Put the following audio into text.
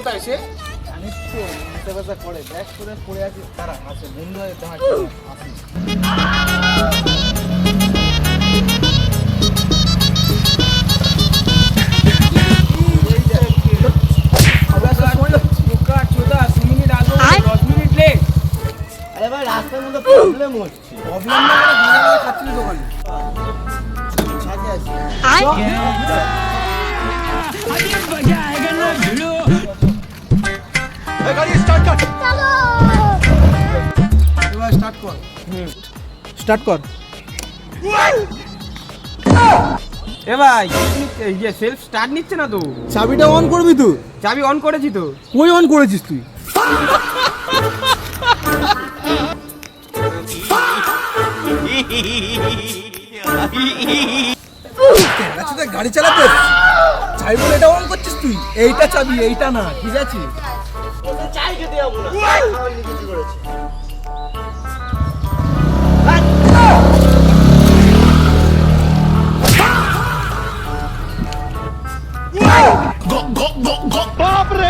কোথায় সে? জানিস তো মাথা ব্যথা করে ব্যাগ করে পড়ে আছে তারা আছে বন্ধু হয়ে তোমার আসি আরে ভাই রাস্তার মধ্যে প্রবলেম হচ্ছে প্রবলেম না করে বিরিয়ানি খাচ্ছিলি দোকানে। ছাকে আছে গাড়ি স্টার্ট কর। এবার স্টার্ট কর। স্টার্ট কর। এ ভাই ইয়ে সেলফ স্টার্ট নিচ্ছে না তো। চাবিটা অন করবি তুই? চাবি অন করেছি তো। কই অন করেছিস তুই? আচ্ছা গাড়ি চালাতে চাবি বলে এটা অন করছিস তুই? এইটা চাবি, এইটা না, ঠিক আছে? ওকে চাই খেতে যাবো না খাওয়াই কিছু করেছে বাপ রে